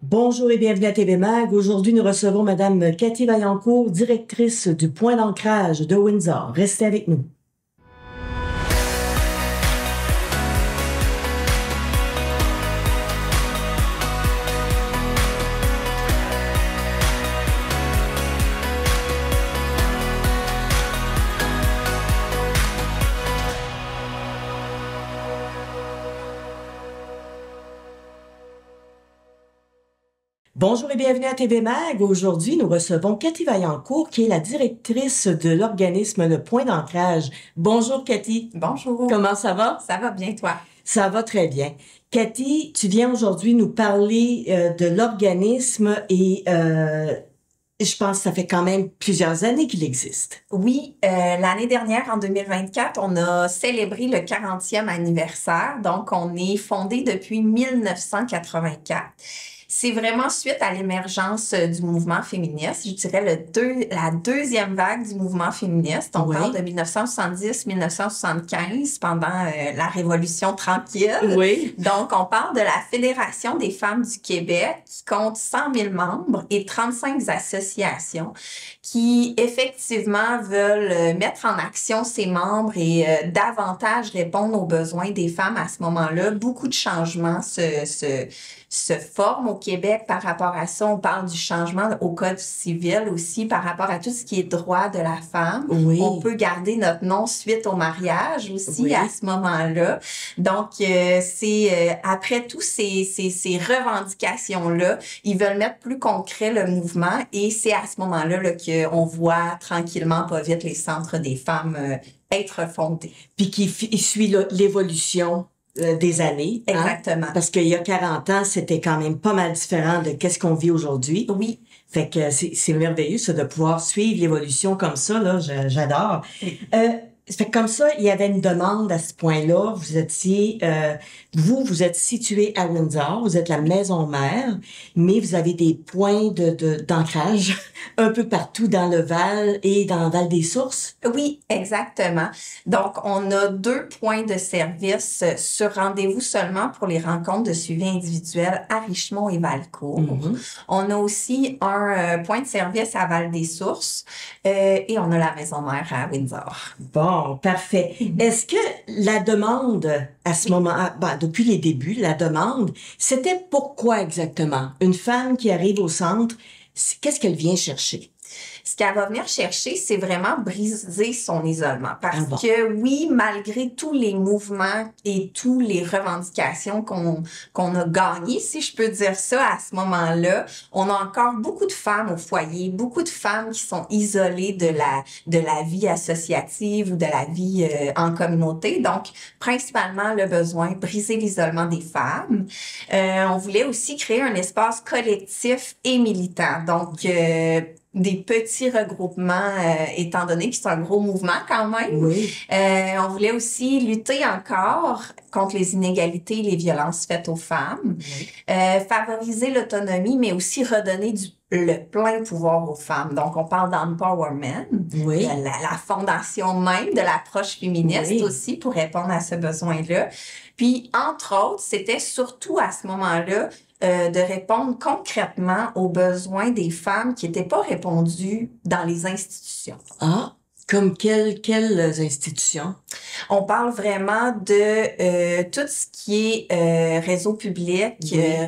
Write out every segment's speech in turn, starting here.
Bonjour et bienvenue à TV Mag. Aujourd'hui, nous recevons Madame Cathy Vaillancourt, directrice du point d'ancrage de Windsor. Restez avec nous. Bonjour et bienvenue à TV Mag. Aujourd'hui, nous recevons Cathy Vaillancourt, qui est la directrice de l'organisme Le Point d'Ancrage. Bonjour Cathy. Bonjour. Comment ça va? Ça va bien, toi? Ça va très bien. Cathy, tu viens aujourd'hui nous parler de l'organisme et je pense que ça fait quand même plusieurs années qu'il existe. Oui, l'année dernière, en 2024, on a célébré le 40e anniversaire. Donc, on est fondé depuis 1984. C'est vraiment suite à l'émergence du mouvement féministe, je dirais la deuxième vague du mouvement féministe. On parle de 1970-1975 pendant la Révolution tranquille. Oui. Donc, on parle de la Fédération des femmes du Québec qui compte 100 000 membres et 35 associations qui, effectivement, veulent mettre en action ces membres et davantage répondre aux besoins des femmes à ce moment-là. Beaucoup de changements se forment au Québec par rapport à ça. On parle du changement au Code civil aussi par rapport à tout ce qui est droit de la femme. Oui. On peut garder notre nom suite au mariage aussi Oui. à ce moment-là. Donc, c'est après tous ces revendications-là, ils veulent mettre plus concret le mouvement et c'est à ce moment-là là, qu'on voit tranquillement, pas vite, les centres des femmes être fondés. Puis qui suit l'évolution des années. Exactement. Hein? Parce qu'il y a 40 ans, c'était quand même pas mal différent de qu'est-ce qu'on vit aujourd'hui. Oui. Fait que c'est merveilleux, ça, de pouvoir suivre l'évolution comme ça, là. J'adore. Oui. Fait que comme ça, il y avait une demande à ce point-là. Vous étiez, vous êtes situé à Windsor, vous êtes la maison mère, mais vous avez des points d'ancrage un peu partout dans le Val et dans le Val-des-Sources. Oui, exactement. Donc, on a 2 points de service sur rendez-vous seulement pour les rencontres de suivi individuel à Richemont et Valcourt. Mm-hmm. On a aussi un point de service à Val-des-Sources et on a la maison mère à Windsor. Bon, parfait. Est-ce que la demande à ce moment, depuis les débuts, la demande, c'était pourquoi exactement? Une femme qui arrive au centre, qu'est-ce qu'elle vient chercher? Ce qu'elle va venir chercher, c'est vraiment briser son isolement. Parce que oui, malgré tous les mouvements et toutes les revendications qu'on a gagnées, si je peux dire ça, à ce moment-là, on a encore beaucoup de femmes au foyer, beaucoup de femmes qui sont isolées de la vie associative ou de la vie en communauté. Donc, principalement, le besoin, briser l'isolement des femmes. On voulait aussi créer un espace collectif et militant. Donc, des petits regroupements, étant donné que c'est un gros mouvement quand même. Oui. On voulait aussi lutter encore contre les inégalités et les violences faites aux femmes, Oui. favoriser l'autonomie, mais aussi redonner le plein pouvoir aux femmes. Donc, on parle d'empowerment, Oui. la fondation même de l'approche féministe Oui. aussi pour répondre à ce besoin-là. Puis, entre autres, c'était surtout à ce moment-là de répondre concrètement aux besoins des femmes qui n'étaient pas répondus dans les institutions. Ah, comme quelles institutions? On parle vraiment de tout ce qui est réseau public,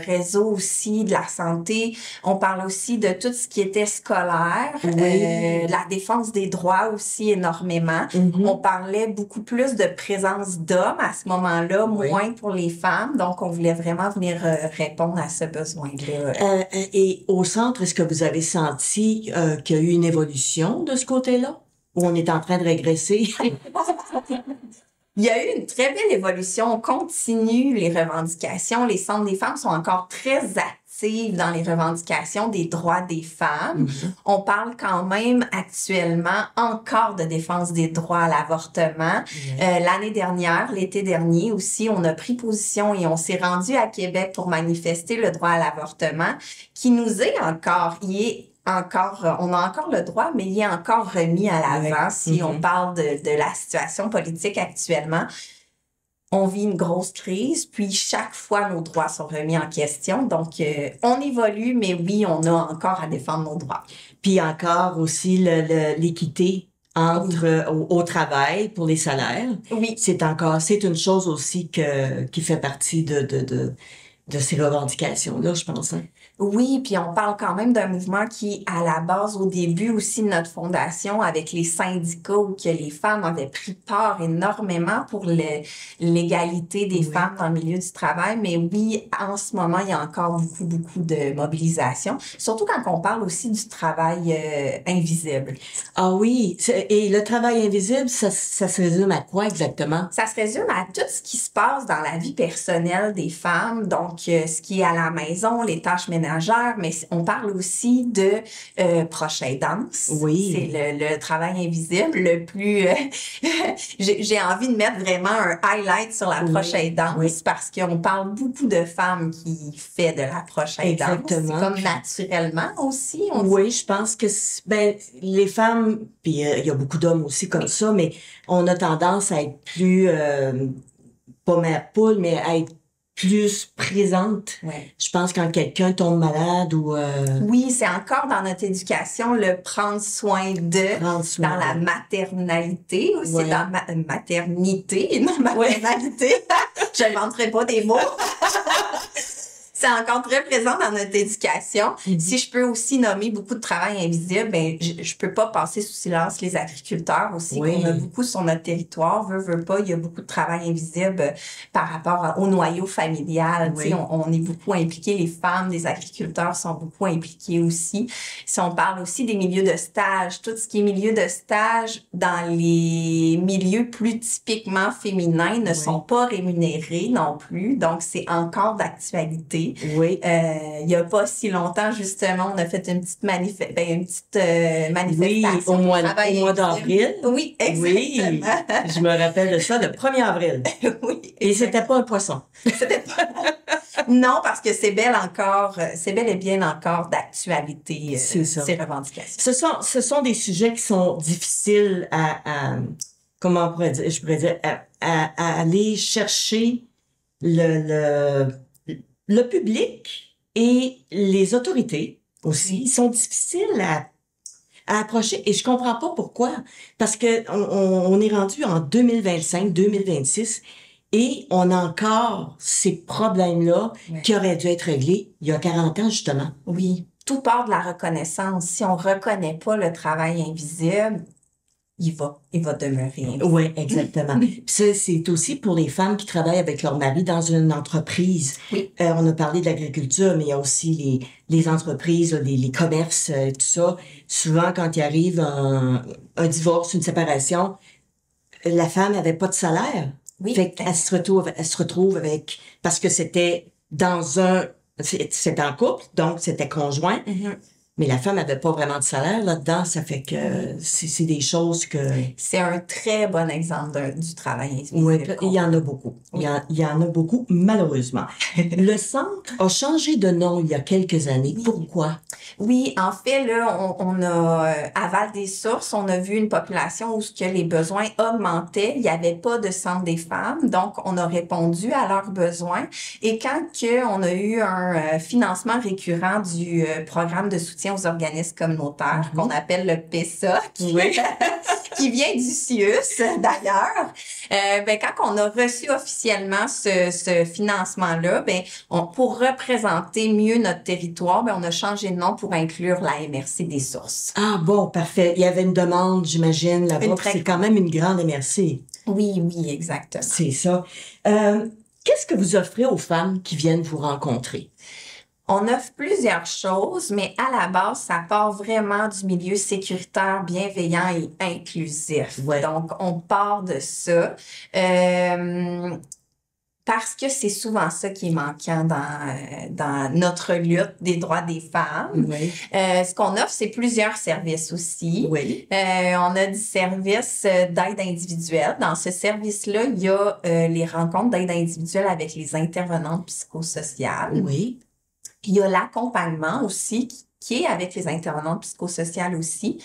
réseau aussi de la santé. On parle aussi de tout ce qui était scolaire, la défense des droits aussi énormément. Mm-hmm. On parlait beaucoup plus de présence d'hommes à ce moment-là, moins pour les femmes. Donc, on voulait vraiment venir répondre à ce besoin-là. Et au centre, est-ce que vous avez senti qu'il y a eu une évolution de ce côté-là? Ou on est en train de régresser? Il y a eu une très belle évolution. On continue les revendications. Les centres des femmes sont encore très actifs dans les revendications des droits des femmes. Mm-hmm. On parle quand même actuellement encore de défense des droits à l'avortement. Mm-hmm. L'année dernière, l'été dernier aussi, on a pris position et on s'est rendu à Québec pour manifester le droit à l'avortement qui nous est encore, on a encore le droit, mais il est encore remis à l'avant si on parle de la situation politique actuellement. on vit une grosse crise, puis chaque fois, nos droits sont remis en question. Donc, on évolue, mais oui, on a encore à défendre nos droits. Puis encore aussi l'équité entre au travail pour les salaires. Oui. C'est une chose aussi qui fait partie de ces revendications-là, je pense. Hein? Oui, puis on parle quand même d'un mouvement qui, à la base, au début aussi de notre fondation, avec les syndicats où que les femmes avaient pris part énormément pour l'égalité des femmes dans le milieu du travail. Mais oui, en ce moment, il y a encore beaucoup, beaucoup de mobilisation, surtout quand on parle aussi du travail invisible. Ah oui, et le travail invisible, ça se résume à quoi exactement? Ça se résume à tout ce qui se passe dans la vie personnelle des femmes, donc ce qui est à la maison, les tâches ménagères, mais on parle aussi de proche aidance. Oui. C'est le travail invisible le plus... j'ai envie de mettre vraiment un highlight sur la proche aidance parce qu'on parle beaucoup de femmes qui font de la proche aidance. Exactement. C'est comme naturellement aussi. Oui, je pense que les femmes, puis il y a beaucoup d'hommes aussi comme ça, mais on a tendance à être plus, pas mère poule, mais à être plus présente. Ouais. Je pense quand quelqu'un tombe malade ou... Oui, c'est encore dans notre éducation, le prendre soin dans la maternalité, aussi dans maternité et non maternalité. Je n'inventerai pas des mots. C'est encore très présent dans notre éducation. Si je peux aussi nommer beaucoup de travail invisible, ben je peux pas passer sous silence les agriculteurs aussi, qu'on a beaucoup sur notre territoire. Veut pas, il y a beaucoup de travail invisible par rapport au noyau familial. Tu sais, on est beaucoup impliqués, les femmes des agriculteurs sont beaucoup impliquées aussi. Si on parle aussi des milieux de stage, tout ce qui est milieu de stage dans les milieux plus typiquement féminins ne sont pas rémunérés non plus. Donc, c'est encore d'actualité. Oui. Il y a pas si longtemps, justement, on a fait une petite manifestation. Oui, au mois d'avril. Oui, exactement. Oui, je me rappelle de ça, le 1er avril. Oui. Et c'était pas un poisson. C'était pas... Non, parce que c'est bel et bien encore d'actualité, ces revendications. Ce sont des sujets qui sont difficiles comment on pourrait dire, à aller chercher le public et les autorités aussi sont difficiles à approcher. Et je comprends pas pourquoi. Parce que on est rendu en 2025, 2026 et on a encore ces problèmes-là qui auraient dû être réglés il y a 40 ans, justement. Oui. Tout part de la reconnaissance. Si on reconnaît pas le travail invisible, il va demeurer. Oui, exactement. Puis ça, c'est aussi pour les femmes qui travaillent avec leur mari dans une entreprise. Oui. On a parlé de l'agriculture, mais il y a aussi les entreprises, les commerces, tout ça. Souvent, quand il arrive un divorce, une séparation, la femme n'avait pas de salaire. Oui. Fait qu'elle se retrouve avec, parce que c'était c'était en couple, donc c'était conjoint. Mm-hmm. Mais la femme n'avait pas vraiment de salaire là-dedans, ça fait que c'est des choses que... C'est un très bon exemple du travail invisible. Oui, il y en a beaucoup. Oui. Il y en a beaucoup, malheureusement. Le centre a changé de nom il y a quelques années. Pourquoi? Oui, en fait, là, on a, à Val-des-Sources, on a vu une population où les besoins augmentaient. Il n'y avait pas de centre des femmes, donc on a répondu à leurs besoins. Et quand on a eu un financement récurrent du programme de soutien aux organismes communautaires, qu'on appelle le PESA, qui vient du CIUS, d'ailleurs, quand on a reçu officiellement ce financement-là, pour représenter mieux notre territoire, on a changé de nom pour inclure la MRC des Sources. Ah bon, parfait. Il y avait une demande, j'imagine, là-bas. C'est quand même une grande MRC. Oui, exactement. C'est ça. Qu'est-ce que vous offrez aux femmes qui viennent vous rencontrer? On offre plusieurs choses, mais à la base, ça part vraiment du milieu sécuritaire, bienveillant et inclusif. Ouais. Donc, on part de ça. Parce que c'est souvent ça qui est manquant dans notre lutte des droits des femmes. Oui. Ce qu'on offre, c'est plusieurs services aussi. Oui. On a du service d'aide individuelle. Dans ce service-là, il y a les rencontres d'aide individuelle avec les intervenantes psychosociales. Oui. Il y a l'accompagnement aussi qui est avec les intervenantes psychosociales aussi,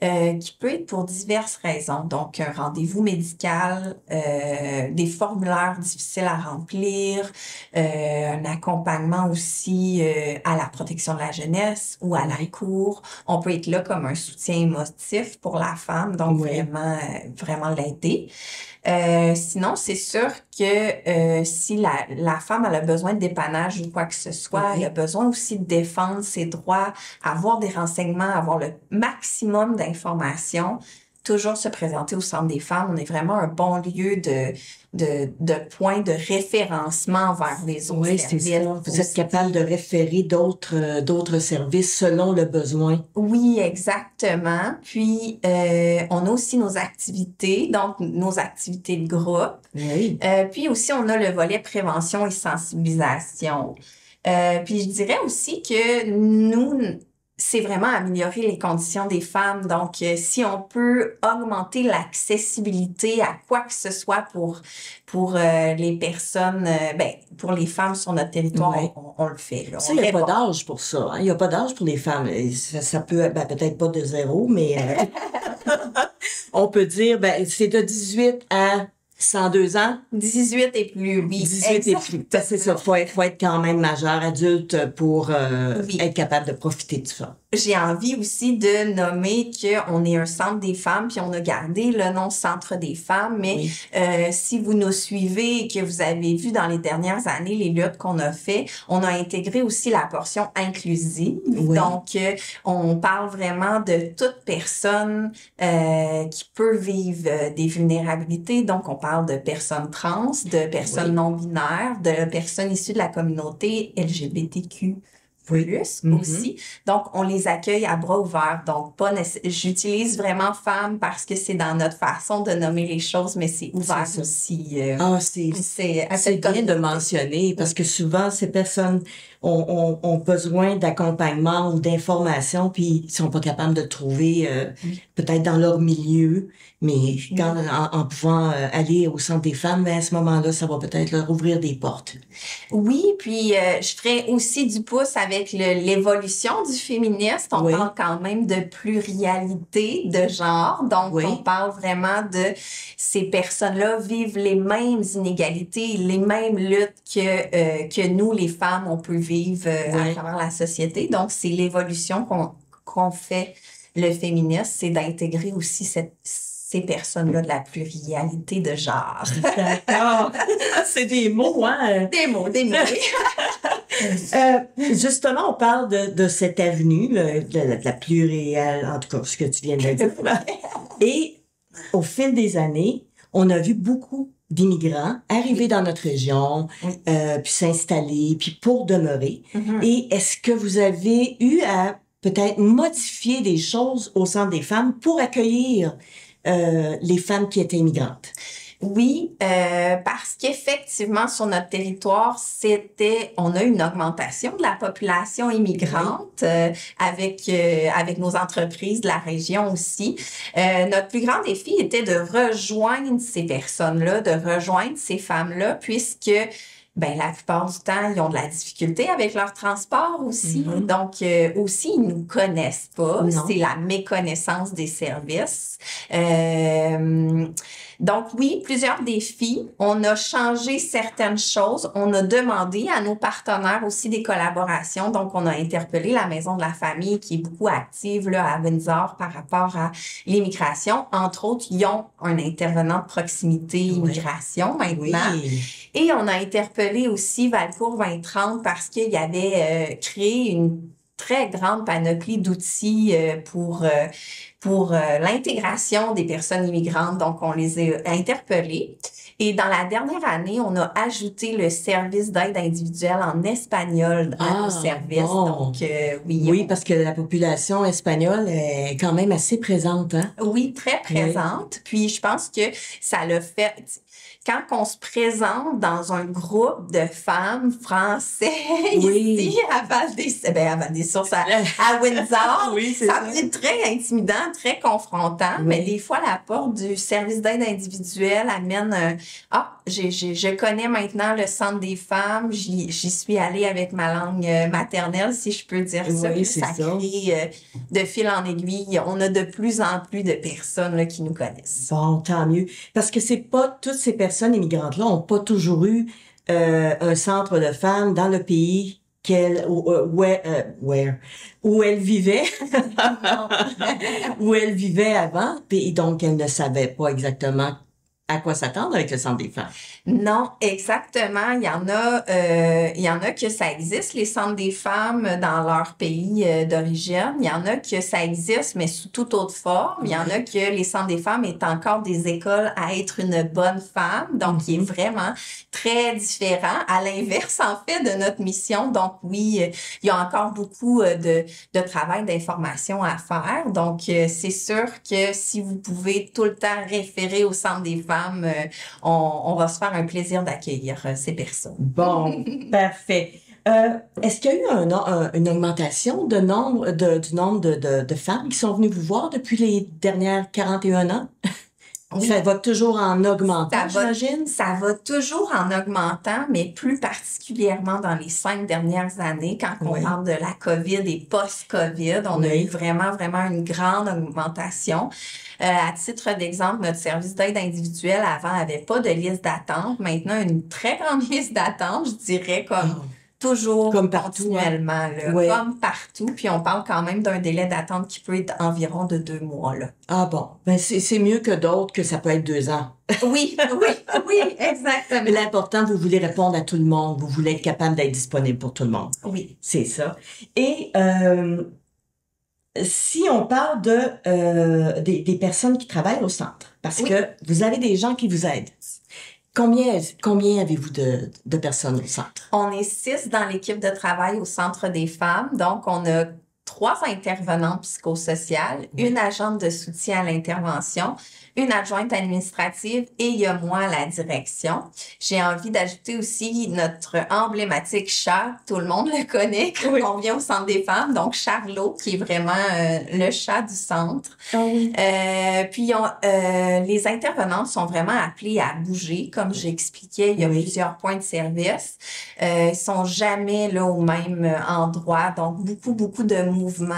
qui peut être pour diverses raisons. Donc, un rendez-vous médical, des formulaires difficiles à remplir, un accompagnement aussi à la protection de la jeunesse ou à la cour. On peut être là comme un soutien émotif pour la femme, donc vraiment l'aider. Sinon, c'est sûr que si la femme elle a besoin de dépannage ou quoi que ce soit, elle a besoin aussi de défendre ses droits, avoir des renseignements, avoir le maximum d'informations, toujours se présenter au Centre des femmes. On est vraiment un bon lieu de point de référencement vers les autres services. Oui, c'est ça. Vous êtes capable de référer d'autres services selon le besoin. Oui, exactement. Puis, on a aussi nos activités, donc nos activités de groupe. Oui. Puis aussi, on a le volet prévention et sensibilisation. Puis, je dirais aussi que nous, c'est vraiment améliorer les conditions des femmes. Donc, si on peut augmenter l'accessibilité à quoi que ce soit pour les personnes, pour les femmes sur notre territoire, on le fait. Là. Ça, il n'y a pas d'âge pour ça. Hein? Il n'y a pas d'âge pour les femmes. Ça peut, peut-être pas de 0, mais on peut dire, c'est de 18 à 102 ans. 18 et plus, oui. 18 et plus. C'est ça. Faut être quand même majeur, adulte pour être capable de profiter de ça. J'ai envie aussi de nommer qu'on est un centre des femmes, puis on a gardé le nom Centre des femmes, mais si vous nous suivez et que vous avez vu dans les dernières années les luttes qu'on a fait, on a intégré aussi la portion inclusive. Oui. Donc, on parle vraiment de toute personne qui peut vivre des vulnérabilités. Donc, on parle de personnes trans, de personnes non-binaires, de personnes issues de la communauté LGBTQ+. Aussi. Donc, on les accueille à bras ouverts. Donc, j'utilise vraiment femme parce que c'est dans notre façon de nommer les choses, mais c'est ouvert aussi. C'est bien de mentionner parce que souvent, ces personnes ont besoin d'accompagnement ou d'information puis ils sont pas capables de trouver peut-être dans leur milieu, mais en pouvant aller au Centre des femmes, à ce moment-là, ça va peut-être leur ouvrir des portes. Oui, puis je ferais aussi du pouce avec l'évolution du féministe. On parle quand même de pluralité de genre. Donc, on parle vraiment de ces personnes-là vivent les mêmes inégalités, les mêmes luttes que nous, les femmes, on peut vivre à travers la société. Donc, c'est l'évolution qu'on fait le féminisme, c'est d'intégrer aussi ces personnes-là de la pluralité de genre. D'accord. C'est des mots, hein? Des mots. Justement, on parle de cette avenue, de la plurielle, en tout cas, ce que tu viens de dire. Et au fil des années, on a vu beaucoup d'immigrants arriver dans notre région, puis s'installer, puis pour demeurer. Et est-ce que vous avez eu à peut-être modifier des choses au Centre des femmes pour accueillir les femmes qui étaient immigrantes? Oui, parce qu'effectivement, sur notre territoire, on a une augmentation de la population immigrante avec nos entreprises de la région aussi. Notre plus grand défi était de rejoindre ces personnes-là, de rejoindre ces femmes-là, puisque la plupart du temps, ils ont de la difficulté avec leur transport aussi. Donc, aussi, ils nous connaissent pas. Non. C'est la méconnaissance des services. Donc, oui, plusieurs défis. On a changé certaines choses. On a demandé à nos partenaires aussi des collaborations. Donc, on a interpellé la Maison de la famille qui est beaucoup active là, à Windsor par rapport à l'immigration. Entre autres, ils ont un intervenant de proximité immigration maintenant. Oui. Et on a interpellé aussi Valcourt 2030 parce qu'il y avait créé une très grande panoplie d'outils pour l'intégration des personnes immigrantes. Donc, on les a interpellés. Et dans la dernière année, on a ajouté le service d'aide individuelle en espagnol à nos services. Bon. Donc, oui, parce que la population espagnole est quand même assez présente, hein? Oui, très présente. Puis, je pense que ça l'a fait... quand on se présente dans un groupe de femmes français ici à Val-des-Sources, à Windsor, ça peut être très intimidant, très confrontant, mais des fois, la porte du service d'aide individuelle amène je connais maintenant le Centre des femmes, j'y suis allée avec ma langue maternelle, si je peux dire ça. Oui, ça crée de fil en aiguille. On a de plus en plus de personnes là, qui nous connaissent. Bon, tant mieux. Parce que c'est pas toutes ces personnes immigrantes-là ont pas toujours eu un centre de femmes dans le pays où elles vivaient, où elles vivaient avant, et donc elles ne savaient pas exactement à quoi s'attendre avec le centre des femmes. Non, exactement. Il y en a que ça existe, les centres des femmes dans leur pays d'origine. Il y en a que ça existe, mais sous toute autre forme. Il y en a que les centres des femmes est encore des écoles à être une bonne femme. Donc, il est vraiment très différent. À l'inverse, en fait, de notre mission. Donc, oui, il y a encore beaucoup de travail d'information à faire. Donc, c'est sûr que si vous pouvez tout le temps référer au centre des femmes, on va se faire un plaisir d'accueillir ces personnes. Bon, parfait. Est-ce qu'il y a eu une augmentation du nombre de femmes qui sont venues vous voir depuis les dernières 41 ans? Oui. Ça va toujours en augmentant, j'imagine? Ça va toujours en augmentant, mais plus particulièrement dans les 5 dernières années, quand on parle de la COVID et post-COVID, on a eu vraiment une grande augmentation. À titre d'exemple, notre service d'aide individuelle avant avait pas de liste d'attente. Maintenant, une très grande liste d'attente, je dirais, toujours comme partout, continuellement, comme partout. Puis on parle quand même d'un délai d'attente qui peut être environ de 2 mois. Là. Ah bon, ben c'est mieux que d'autres que ça peut être 2 ans. Oui, exactement. Mais l'important, vous voulez répondre à tout le monde, vous voulez être capable d'être disponible pour tout le monde. Oui. C'est ça. Et si on parle des personnes qui travaillent au centre, parce que vous avez des gens qui vous aident. Combien avez-vous de personnes au centre? On est 6 dans l'équipe de travail au Centre des femmes. Donc, on a 3 intervenantes psychosociales, une agente de soutien à l'intervention, une adjointe administrative et il y a moi à la direction. J'ai envie d'ajouter aussi notre emblématique chat, tout le monde le connaît quand on vient au Centre des femmes, donc Charlot qui est vraiment le chat du centre. Puis les intervenantes sont vraiment appelées à bouger, comme j'expliquais, il y a plusieurs points de service. Ils sont jamais là au même endroit, donc beaucoup de mouvements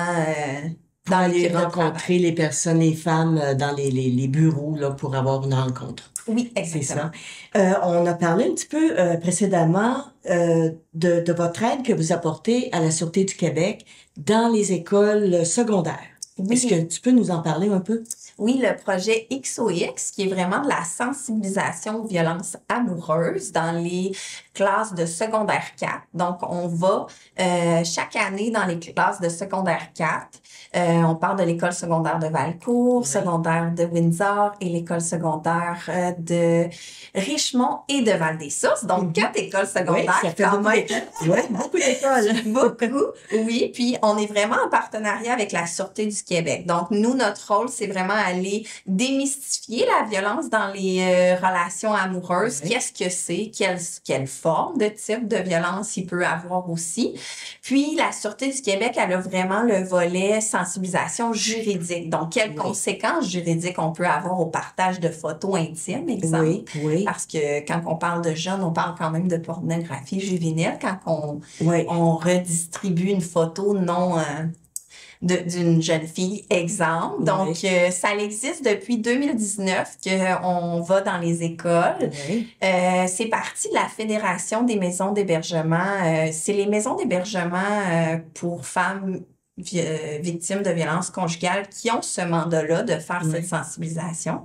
dans aller rencontrer les personnes, les femmes dans les bureaux là, pour avoir une rencontre. Oui, exactement. C'est ça. On a parlé un petit peu précédemment de votre aide que vous apportez à la Sûreté du Québec dans les écoles secondaires. Oui. Est-ce que tu peux nous en parler un peu? Oui, le projet XOX, qui est vraiment de la sensibilisation aux violences amoureuses dans les classes de secondaire 4. Donc, on va chaque année dans les classes de secondaire 4. On parle de l'école secondaire de Valcourt, secondaire de Windsor et l'école secondaire de Richmond et de Val-des-Sources. Donc, 4 écoles secondaires. Ça fait beaucoup d'écoles. Beaucoup, oui. Puis, on est vraiment en partenariat avec la Sûreté du Québec. Donc, nous, notre rôle, c'est vraiment aller démystifier la violence dans les relations amoureuses. Qu'est-ce que c'est? Quelle forme de type de violence il peut avoir aussi? Puis, la Sûreté du Québec, elle a vraiment le volet sensibilisation juridique. Donc, quelles conséquences juridiques on peut avoir au partage de photos intimes, exemple? Parce que quand on parle de jeunes, on parle quand même de pornographie juvénile. Quand on redistribue une photo non... d'une jeune fille, exemple. Donc, ça existe depuis 2019 qu'on va dans les écoles. C'est parti de la Fédération des maisons d'hébergement. C'est les maisons d'hébergement pour femmes victimes de violences conjugales qui ont ce mandat-là de faire cette sensibilisation.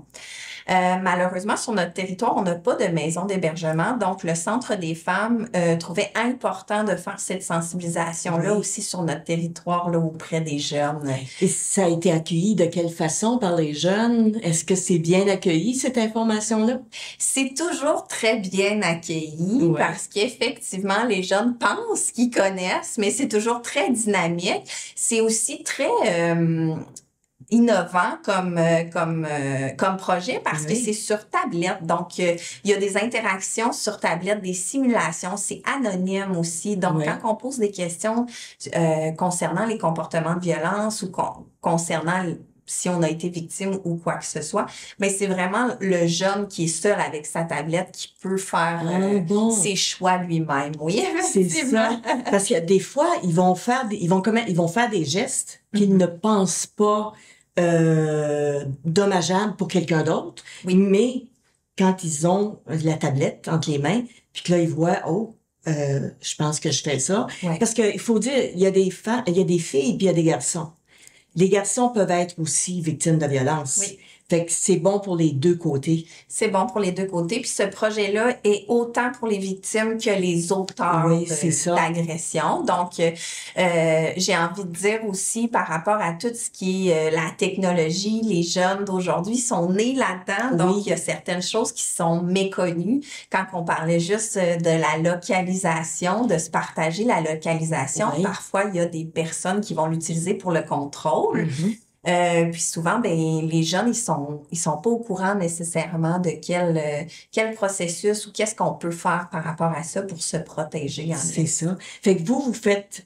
Malheureusement, sur notre territoire, on n'a pas de maison d'hébergement. Donc, le Centre des femmes trouvait important de faire cette sensibilisation-là aussi sur notre territoire, là, auprès des jeunes. Et ça a été accueilli de quelle façon par les jeunes? Est-ce que c'est bien accueilli, cette information-là? C'est toujours très bien accueilli parce qu'effectivement, les jeunes pensent qu'ils connaissent, mais c'est toujours très dynamique. C'est aussi très... innovant comme projet parce que c'est sur tablette. Donc, il y a des interactions sur tablette, des simulations. C'est anonyme aussi. Donc, quand on pose des questions concernant les comportements de violence ou concernant si on a été victime ou quoi que ce soit, mais c'est vraiment le jeune qui est seul avec sa tablette qui peut faire ses choix lui-même. Oui, c'est ça. Parce que des fois, ils vont faire des gestes qu'ils ne pensent pas dommageables pour quelqu'un d'autre, mais quand ils ont la tablette entre les mains, puis que là, ils voient, je pense que je fais ça. Parce qu'il faut dire, il y a des filles puis il y a des garçons. Les garçons peuvent être aussi victimes de violence. Oui. Fait que c'est bon pour les deux côtés. C'est bon pour les deux côtés. Puis ce projet-là est autant pour les victimes que les auteurs d'agression. Donc, j'ai envie de dire aussi par rapport à tout ce qui est la technologie, les jeunes d'aujourd'hui sont nés là-dedans. Donc, il y a certaines choses qui sont méconnues. Quand on parlait juste de la localisation, de se partager la localisation, parfois, il y a des personnes qui vont l'utiliser pour le contrôle. Puis souvent, les jeunes, ils sont pas au courant nécessairement de quel processus ou qu'est-ce qu'on peut faire par rapport à ça pour se protéger. C'est ça. Fait que vous faites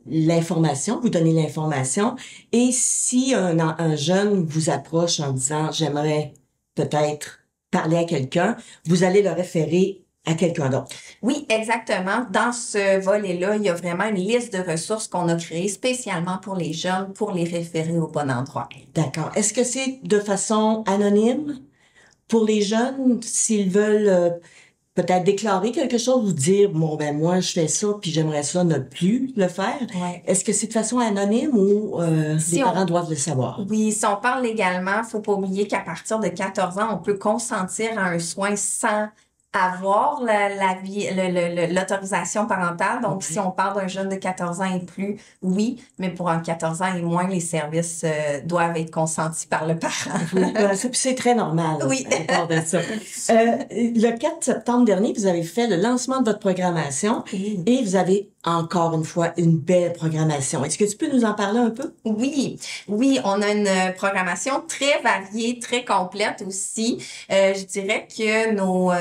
l'information, vous donnez l'information, et si un jeune vous approche en disant j'aimerais peut-être parler à quelqu'un, vous allez le référer à quelqu'un d'autre. Oui, exactement. Dans ce volet-là, il y a vraiment une liste de ressources qu'on a créées spécialement pour les jeunes, pour les référer au bon endroit. D'accord. Est-ce que c'est de façon anonyme pour les jeunes, s'ils veulent peut-être déclarer quelque chose ou dire, bon, moi, je fais ça, puis j'aimerais ça ne plus le faire? Est-ce que c'est de façon anonyme ou les parents doivent le savoir? Oui, si on parle légalement, faut pas oublier qu'à partir de 14 ans, on peut consentir à un soin sans avoir l'autorisation parentale. Donc, si on parle d'un jeune de 14 ans et plus, oui, mais pour un 14 ans et moins, les services doivent être consentis par le parent. C'est très normal. Oui. De ça. Le 4 septembre dernier, vous avez fait le lancement de votre programmation et vous avez encore une fois une belle programmation. Est-ce que tu peux nous en parler un peu? Oui, on a une programmation très variée, très complète aussi. Je dirais que nos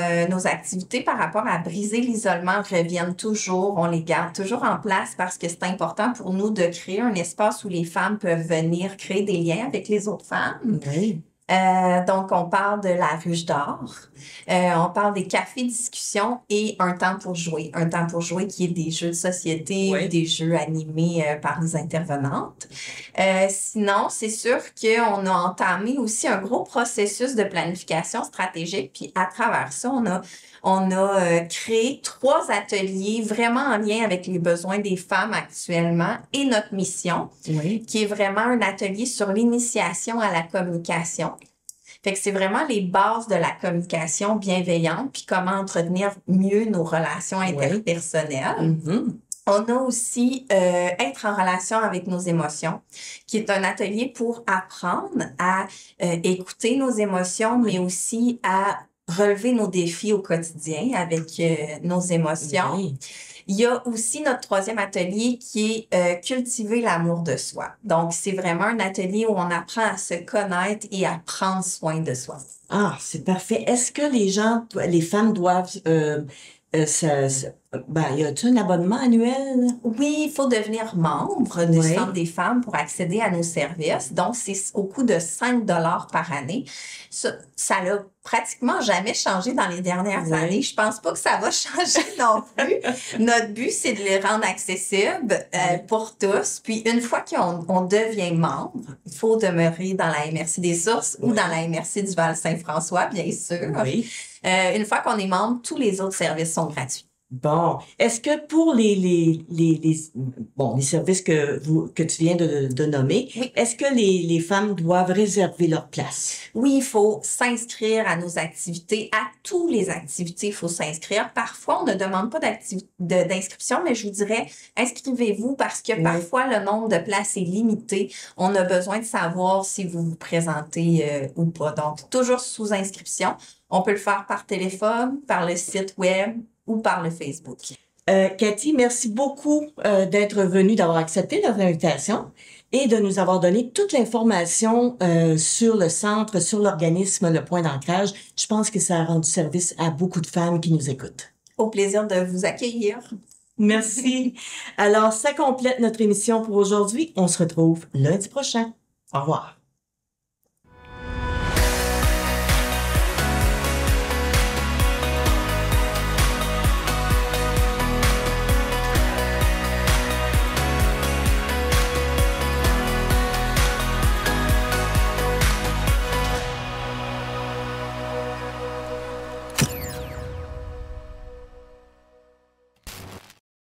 activités par rapport à briser l'isolement reviennent toujours. On les garde toujours en place parce que c'est important pour nous de créer un espace où les femmes peuvent venir créer des liens avec les autres femmes. Donc, on parle de la ruche d'or, on parle des cafés discussions et un temps pour jouer. Un temps pour jouer qui est des jeux de société, des jeux animés par les intervenantes. Sinon, c'est sûr qu'on a entamé aussi un gros processus de planification stratégique. Puis à travers ça, on a créé 3 ateliers vraiment en lien avec les besoins des femmes actuellement et notre mission, qui est vraiment un atelier sur l'initiation à la communication. Fait que c'est vraiment les bases de la communication bienveillante puis comment entretenir mieux nos relations interpersonnelles. On a aussi être en relation avec nos émotions, qui est un atelier pour apprendre à écouter nos émotions, mais aussi à relever nos défis au quotidien avec nos émotions. Il y a aussi notre 3e atelier qui est cultiver l'amour de soi. Donc, c'est vraiment un atelier où on apprend à se connaître et à prendre soin de soi. Ah, c'est parfait. Est-ce que les femmes doivent y a-t-il un abonnement annuel? Oui, il faut devenir membre du Centre des femmes pour accéder à nos services. Donc, c'est au coût de 5 $ par année. Ça n'a pratiquement jamais changé dans les dernières années. Je pense pas que ça va changer non plus. Notre but, c'est de les rendre accessibles pour tous. Puis, une fois qu'on devient membre, il faut demeurer dans la MRC des Sources ou dans la MRC du Val-Saint-François, bien sûr. Une fois qu'on est membre, tous les autres services sont gratuits. Bon, est-ce que pour les services que tu viens de nommer, est-ce que les femmes doivent réserver leur place? Oui, il faut s'inscrire à nos activités, à toutes les activités, il faut s'inscrire. Parfois, on ne demande pas d'inscription, mais je vous dirais, inscrivez-vous parce que parfois, le nombre de places est limité. On a besoin de savoir si vous vous présentez ou pas. Donc, toujours sous inscription. On peut le faire par téléphone, par le site web ou par le Facebook. Cathy, merci beaucoup d'être venue, d'avoir accepté notre invitation et de nous avoir donné toute l'information sur le centre, sur l'organisme, le point d'ancrage. Je pense que ça a rendu service à beaucoup de femmes qui nous écoutent. Au plaisir de vous accueillir. Merci. Alors, ça complète notre émission pour aujourd'hui. On se retrouve lundi prochain. Au revoir.